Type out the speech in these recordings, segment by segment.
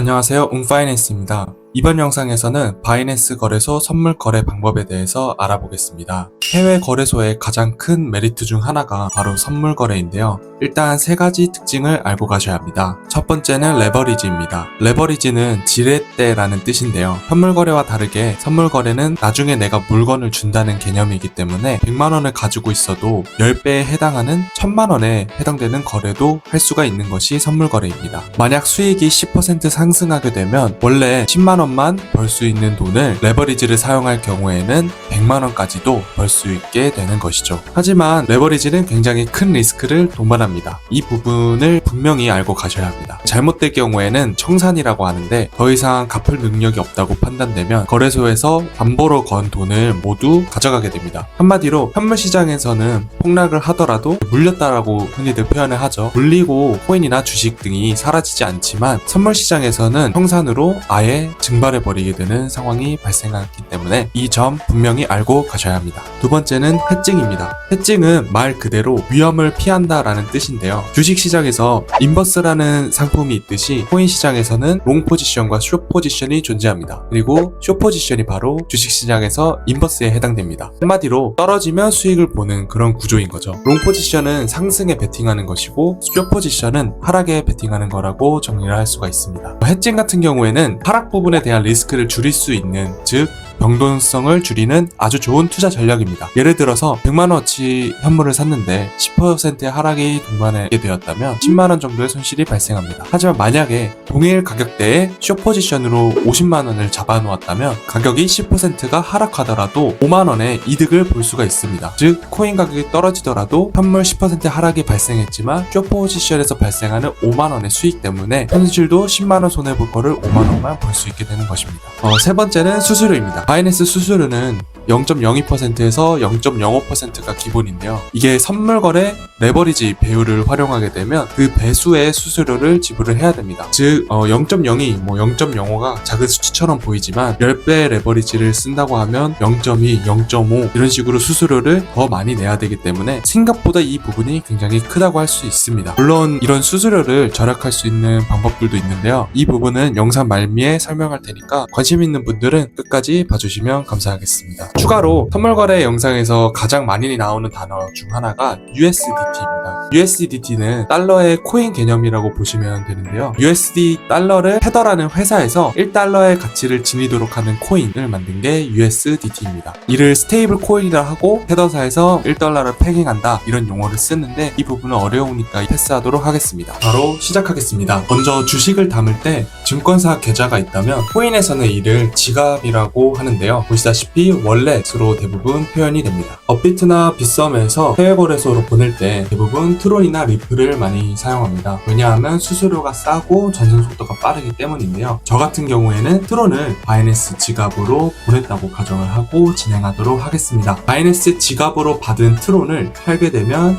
안녕하세요. 웅파이낸스입니다. 이번 영상에서는 바이낸스 거래소 선물 거래 방법에 대해서 알아보겠습니다. 해외 거래소의 가장 큰 메리트 중 하나가 바로 선물 거래인데요. 일단 세 가지 특징을 알고 가셔야 합니다. 첫 번째는 레버리지입니다. 레버리지는 지렛대라는 뜻인데요. 선물 거래와 다르게 선물 거래는 나중에 내가 물건을 준다는 개념이기 때문에 100만 원을 가지고 있어도 10배에 해당하는 1000만 원에 해당되는 거래도 할 수가 있는 것이 선물 거래입니다. 만약 수익이 10% 상승하게 되면 원래 10만 원만 벌 수 있는 돈을 레버리지를 사용할 경우에는 100만 원까지도 벌 수 있게 되는 것이죠. 하지만 레버리지는 굉장히 큰 리스크를 동반합니다. 이 부분을 분명히 알고 가셔야 합니다. 잘못될 경우에는 청산이라고 하는데 더 이상 갚을 능력이 없다고 판단되면 거래소에서 담보로 건 돈을 모두 가져가게 됩니다. 한마디로 현물 시장에서는 폭락을 하더라도 물렸다라고 흔히들 표현을 하죠. 물리고 코인이나 주식 등이 사라지지 않지만 선물 시장에서는 청산으로 아예 증발해버리게 되는 상황이 발생하기 때문에 이 점 분명히 알고 가셔야 합니다. 두 번째는 헤징입니다. 헤징은 말 그대로 위험을 피한다라는 뜻인데요. 주식시장에서 인버스라는 상품이 있듯이 코인 시장에서는 롱 포지션과 숏 포지션이 존재합니다. 그리고 숏 포지션이 바로 주식시장에서 인버스에 해당됩니다. 한마디로 떨어지면 수익을 보는 그런 구조인 거죠. 롱 포지션은 상승에 베팅하는 것이고 숏 포지션은 하락에 베팅하는 거라고 정리를 할 수가 있습니다. 헤징 같은 경우에는 하락 부분에 대한 리스크를 줄일 수 있는, 즉 변동성을 줄이는 아주 좋은 투자 전략입니다. 예를 들어서 100만원어치 현물을 샀는데 10%의 하락이 동반하게 되었다면 10만원 정도의 손실이 발생합니다. 하지만 만약에 동일 가격대의 숏 포지션으로 50만원을 잡아놓았다면 가격이 10%가 하락하더라도 5만원의 이득을 볼 수가 있습니다. 즉 코인 가격이 떨어지더라도 현물 10% 하락이 발생했지만 숏 포지션에서 발생하는 5만원의 수익 때문에 현실도 10만원 손해볼 거를 5만원만 벌 수 있게 되는 것입니다. 세 번째는 수수료입니다. 바이낸스 수수료는 0.02%에서 0.05%가 기본인데요. 이게 선물 거래 레버리지 배율을 활용하게 되면 그 배수의 수수료를 지불을 해야 됩니다. 즉 0.02, 0.05가 작은 수치처럼 보이지만 10배 레버리지를 쓴다고 하면 0.2, 0.5 이런 식으로 수수료를 더 많이 내야 되기 때문에 생각보다 이 부분이 굉장히 크다고 할 수 있습니다. 물론 이런 수수료를 절약할 수 있는 방법들도 있는데요. 이 부분은 영상 말미에 설명할 테니까 관심 있는 분들은 끝까지 봐주시면 감사하겠습니다. 추가로 선물거래 영상에서 가장 많이 나오는 단어 중 하나가 USDT입니다. USDT는 달러의 코인 개념이라고 보시면 되는데요. USD 달러를 테더라는 회사에서 1달러의 가치를 지니도록 하는 코인을 만든 게 USDT입니다. 이를 스테이블 코인이라 하고 테더사에서 1달러를 패깅한다 이런 용어를 쓰는데 이 부분은 어려우니까 패스하도록 하겠습니다. 바로 시작하겠습니다. 먼저 주식을 담을 때 증권사 계좌가 있다면 코인에서는 이를 지갑이라고 하는데요. 보시다시피 월렛으로 대부분 표현이 됩니다. 업비트나 빗썸에서 해외 거래소로 보낼 때 대부분 트론이나 리플을 많이 사용합니다. 왜냐하면 수수료가 싸고 전송 속도가 빠르기 때문인데요. 저 같은 경우에는 트론을 바이낸스 지갑으로 보냈다고 가정을 하고 진행하도록 하겠습니다. 바이낸스 지갑으로 받은 트론을 팔게 되면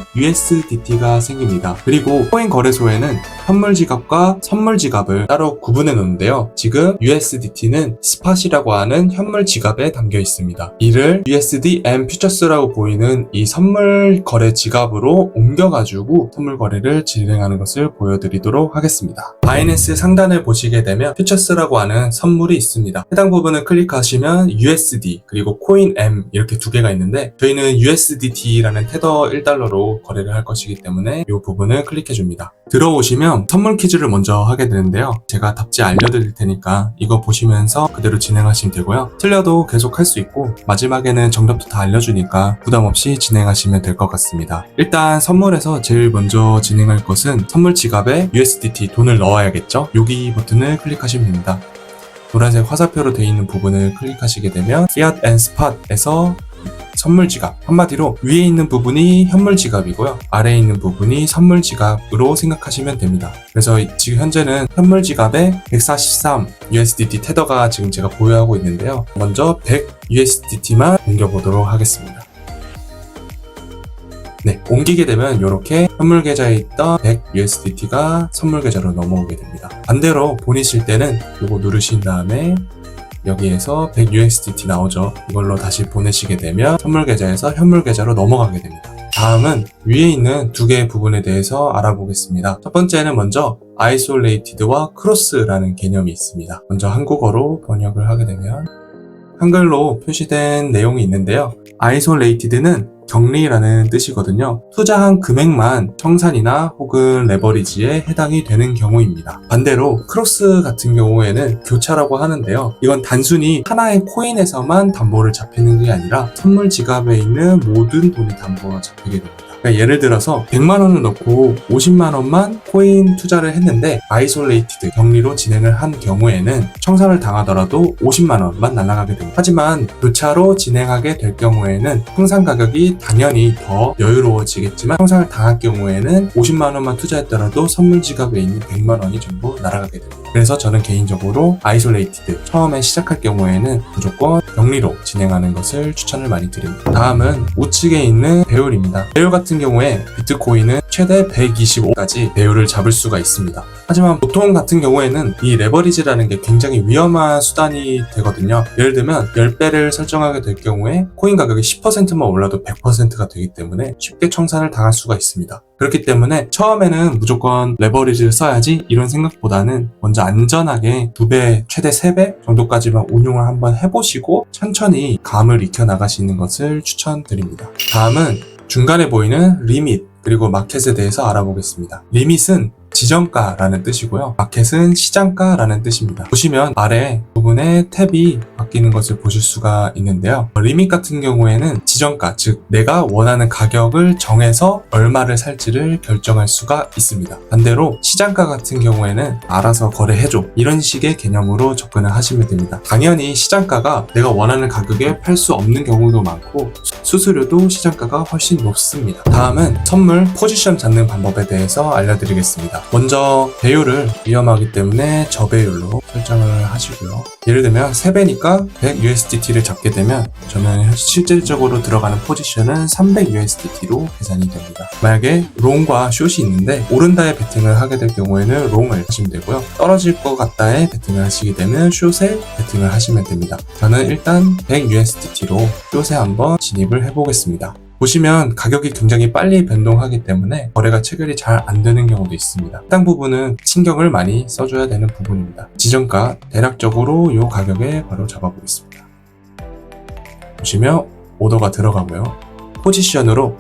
USDT가 생깁니다. 그리고 코인 거래소에는 현물 지갑과 선물 지갑을 따로 구분해 놓는데요. 지금 USDT는 스팟이라고 하는 현물 지갑에 담겨 있습니다. 이를 USDM 퓨처스라고 보이는 이 선물 거래 지갑으로 옮겨가지고 선물 거래를 진행하는 것을 보여드리도록 하겠습니다. 바이낸스 상단을 보시게 되면 퓨처스라고 하는 선물이 있습니다. 해당 부분을 클릭하시면 USD 그리고 코인 M 이렇게 두 개가 있는데 저희는 USDT라는 테더 1달러로 거래를 할 것이기 때문에 이 부분을 클릭해 줍니다. 들어오시면 선물 퀴즈를 먼저 하게 되는데요. 제가 답지 알려드릴 테니까 이거 보시면서 그대로 진행하시면 되고요. 틀려도 계속 할 수 있고 마지막에는 정답도 다 알려주니까 부담없이 진행하시면 될 것 같습니다. 일단 선물에서 제일 먼저 진행할 것은 선물 지갑에 USDT 돈을 넣어야겠죠? 여기 버튼을 클릭하시면 됩니다. 노란색 화살표로 되어 있는 부분을 클릭하시게 되면 Fiat and Spot에서 선물 지갑, 한마디로 위에 있는 부분이 현물 지갑이고요. 아래에 있는 부분이 선물 지갑으로 생각하시면 됩니다. 그래서 지금 현재는 현물 지갑에 143 USDT 테더가 지금 제가 보유하고 있는데요. 먼저 100 USDT만 옮겨보도록 하겠습니다. 네, 옮기게 되면 이렇게 현물 계좌에 있던 100 USDT가 선물 계좌로 넘어오게 됩니다. 반대로 보내실 때는 이거 누르신 다음에 여기에서 100 USDT 나오죠. 이걸로 다시 보내시게 되면 선물 계좌에서 현물 계좌로 넘어가게 됩니다. 다음은 위에 있는 두 개의 부분에 대해서 알아보겠습니다. 첫 번째는 먼저 isolated와 cross라는 개념이 있습니다. 먼저 한국어로 번역을 하게 되면 한글로 표시된 내용이 있는데요. isolated는 격리라는 뜻이거든요. 투자한 금액만 청산이나 혹은 레버리지에 해당이 되는 경우입니다. 반대로 크로스 같은 경우에는 교차라고 하는데요. 이건 단순히 하나의 코인에서만 담보를 잡히는 게 아니라 선물 지갑에 있는 모든 돈이 담보가 잡히게 됩니다. 그러니까 예를 들어서 100만 원을 넣고 50만 원만 코인 투자를 했는데 아이솔레이티드 격리로 진행을 한 경우에는 청산을 당하더라도 50만 원만 날아가게 됩니다. 하지만 교차로 진행하게 될 경우에는 청산 가격이 당연히 더 여유로워지겠지만 청산을 당할 경우에는 50만 원만 투자했더라도 선물 지갑에 있는 100만 원이 전부 날아가게 됩니다. 그래서 저는 개인적으로 아이솔레이티드 처음에 시작할 경우에는 무조건 격리로 진행하는 것을 추천을 많이 드립니다. 다음은 우측에 있는 배율입니다. 배율 같은 경우에 비트코인은 최대 125까지 배율을 잡을 수가 있습니다. 하지만 보통 같은 경우에는 이 레버리지라는 게 굉장히 위험한 수단이 되거든요. 예를 들면 10배를 설정하게 될 경우에 코인 가격이 10%만 올라도 100%가 되기 때문에 쉽게 청산을 당할 수가 있습니다. 그렇기 때문에 처음에는 무조건 레버리지를 써야지 이런 생각보다는 먼저 안전하게 2배, 최대 3배 정도까지만 운용을 한번 해보시고 천천히 감을 익혀 나가시는 것을 추천드립니다. 다음은 중간에 보이는 리밋 그리고 마켓에 대해서 알아보겠습니다. 리밋은 지정가라는 뜻이고요. 마켓은 시장가라는 뜻입니다. 보시면 아래 부분에 탭이 바뀌는 것을 보실 수가 있는데요. 리밋 같은 경우에는 지정가, 즉 내가 원하는 가격을 정해서 얼마를 살지를 결정할 수가 있습니다. 반대로 시장가 같은 경우에는 알아서 거래해줘 이런 식의 개념으로 접근을 하시면 됩니다. 당연히 시장가가 내가 원하는 가격에 팔 수 없는 경우도 많고 수수료도 시장가가 훨씬 높습니다. 다음은 선물 포지션 잡는 방법에 대해서 알려드리겠습니다. 먼저 배율을 위험하기 때문에 저배율로 설정을 하시고요. 예를 들면 3배니까 100USDT를 잡게 되면 저는 실질적으로 들어가는 포지션은 300USDT로 계산이 됩니다. 만약에 롱과 숏이 있는데 오른다에 베팅을 하게 될 경우에는 롱을 하시면 되고요. 떨어질 것 같다에 베팅을 하시게 되면 숏에 베팅을 하시면 됩니다. 저는 일단 100USDT로 숏에 한번 진입을 해보겠습니다. 보시면 가격이 굉장히 빨리 변동하기 때문에 거래가 체결이 잘 안 되는 경우도 있습니다. 해당 부분은 신경을 많이 써줘야 되는 부분입니다. 지정가 대략적으로 이 가격에 바로 잡아보겠습니다. 보시면 오더가 들어가고요. 포지션으로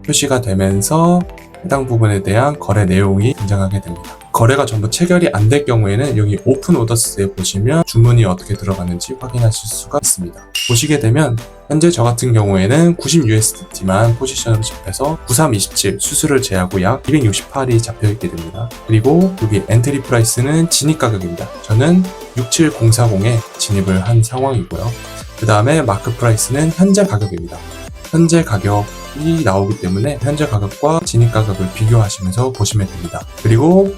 표시가 되면서 해당 부분에 대한 거래 내용이 등장하게 됩니다. 거래가 전부 체결이 안 될 경우에는 여기 오픈 오더스에 보시면 주문이 어떻게 들어가는지 확인하실 수가 있습니다. 보시게 되면 현재 저 같은 경우에는 90USDT만 포지션으로 잡혀서 9327 수수료를 제하고 약 268이 잡혀있게 됩니다. 그리고 여기 엔트리 프라이스는 진입 가격입니다. 저는 67040에 진입을 한 상황이고요. 그 다음에 마크 프라이스는 현재 가격입니다. 현재 가격이 나오기 때문에 현재 가격과 진입 가격을 비교하시면서 보시면 됩니다. 그리고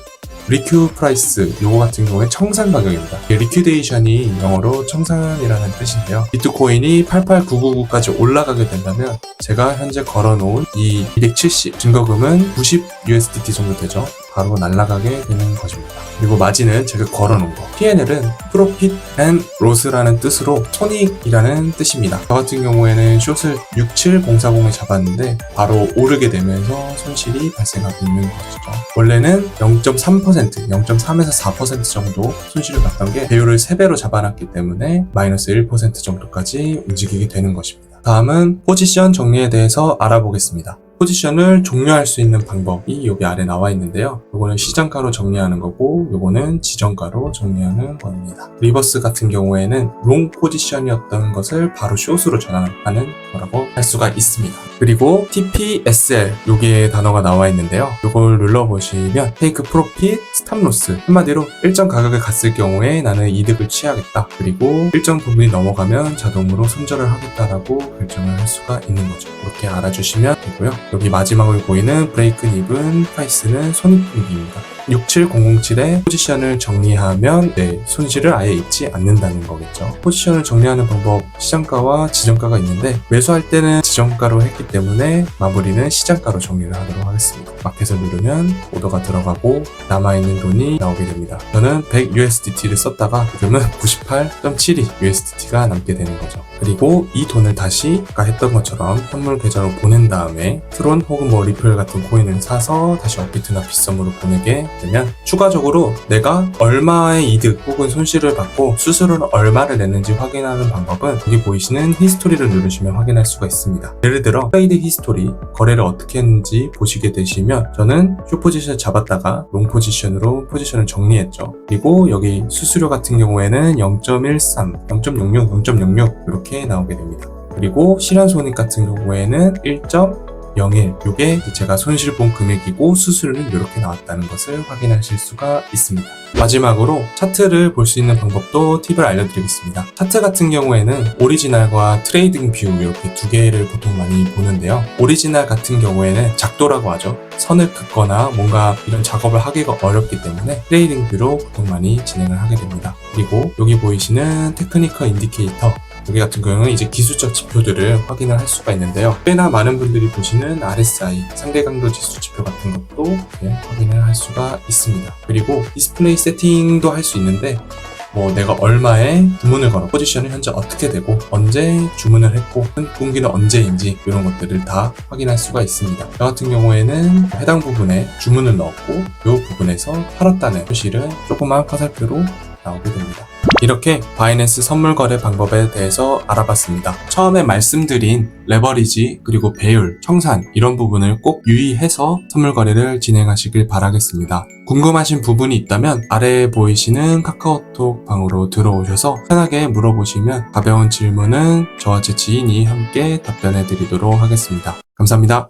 리큐 프라이스 요거 같은 경우에 청산 가격입니다. 리퀴데이션이 영어로 청산이라는 뜻인데요. 비트코인이 88999까지 올라가게 된다면 제가 현재 걸어놓은 이 270 증거금은 90USDT 정도 되죠. 바로 날아가게 되는 것입니다. 그리고 마진은 제가 걸어놓은 거. P&L은 Profit and Loss라는 뜻으로 손익이라는 뜻입니다. 저 같은 경우에는 숏을 67040에 잡았는데 바로 오르게 되면서 손실이 발생하고 있는 것이죠. 원래는 0.3%, 0.3에서 4% 정도 손실을 봤던 게 배율을 3배로 잡아놨기 때문에 마이너스 1% 정도까지 움직이게 되는 것입니다. 다음은 포지션 정리에 대해서 알아보겠습니다. 포지션을 종료할 수 있는 방법이 여기 아래 나와 있는데요. 요거는 시장가로 정리하는 거고 요거는 지정가로 정리하는 겁니다. 리버스 같은 경우에는 롱 포지션이었던 것을 바로 숏으로 전환하는 거라고 할 수가 있습니다. 그리고 TPSL 요게 단어가 나와 있는데요. 요걸 눌러보시면 테이크 프로핏 스탑 로스, 한마디로 일정 가격에 갔을 경우에 나는 이득을 취하겠다. 그리고 일정 부분이 넘어가면 자동으로 손절을 하겠다라고 결정을 할 수가 있는 거죠. 이렇게 알아주시면 되고요. 여기 마지막으로 보이는 브레이크 이븐 프라이스는 손익분기입니다. 67007의 포지션을 정리하면 손실을 아예 입지 않는다는 거겠죠. 포지션을 정리하는 방법, 시장가와 지정가가 있는데 매수할 때는 지정가로 했기 때문에 마무리는 시장가로 정리를 하도록 하겠습니다. 마켓을 누르면 오더가 들어가고 남아있는 돈이 나오게 됩니다. 저는 100USDT를 썼다가 지금은 98.72USDT가 남게 되는 거죠. 그리고 이 돈을 다시 아까 했던 것처럼 선물 계좌로 보낸 다음에 트론 혹은 뭐 리플 같은 코인을 사서 다시 업비트나 빗썸으로 보내게 되면 추가적으로 내가 얼마의 이득 혹은 손실을 받고 수수료는 얼마를 냈는지 확인하는 방법은 여기 보이시는 히스토리를 누르시면 확인할 수가 있습니다. 예를 들어 트레이드 히스토리, 거래를 어떻게 했는지 보시게 되시면 저는 숏 포지션을 잡았다가 롱 포지션으로 포지션을 정리했죠. 그리고 여기 수수료 같은 경우에는 0.13, 0.06, 0.06 이렇게 나오게 됩니다. 그리고 실현 손익 같은 경우에는 1.01, 이게 제가 손실 본 금액이고 수수료는 이렇게 나왔다는 것을 확인하실 수가 있습니다. 마지막으로 차트를 볼 수 있는 방법도 팁을 알려드리겠습니다. 차트 같은 경우에는 오리지널과 트레이딩 뷰 이렇게 두 개를 보통 많이 보는데요. 오리지널 같은 경우에는 작도라고 하죠. 선을 긋거나 뭔가 이런 작업을 하기가 어렵기 때문에 트레이딩 뷰로 보통 많이 진행을 하게 됩니다. 그리고 여기 보이시는 테크니컬 인디케이터, 여기 같은 경우는 이제 기술적 지표들을 확인을 할 수가 있는데요. 꽤나 많은 분들이 보시는 RSI, 상대 강도 지수 지표 같은 것도 확인을 할 수가 있습니다. 그리고 디스플레이 세팅도 할 수 있는데 뭐 내가 얼마에 주문을 걸어, 포지션이 현재 어떻게 되고 언제 주문을 했고 분기는 언제인지 이런 것들을 다 확인할 수가 있습니다. 저 같은 경우에는 해당 부분에 주문을 넣었고 이 부분에서 팔았다는 표시를 조그만 화살표로 나오게 됩니다. 이렇게 바이낸스 선물 거래 방법에 대해서 알아봤습니다. 처음에 말씀드린 레버리지 그리고 배율, 청산 이런 부분을 꼭 유의해서 선물 거래를 진행하시길 바라겠습니다. 궁금하신 부분이 있다면 아래에 보이시는 카카오톡 방으로 들어오셔서 편하게 물어보시면 가벼운 질문은 저와 제 지인이 함께 답변해 드리도록 하겠습니다. 감사합니다.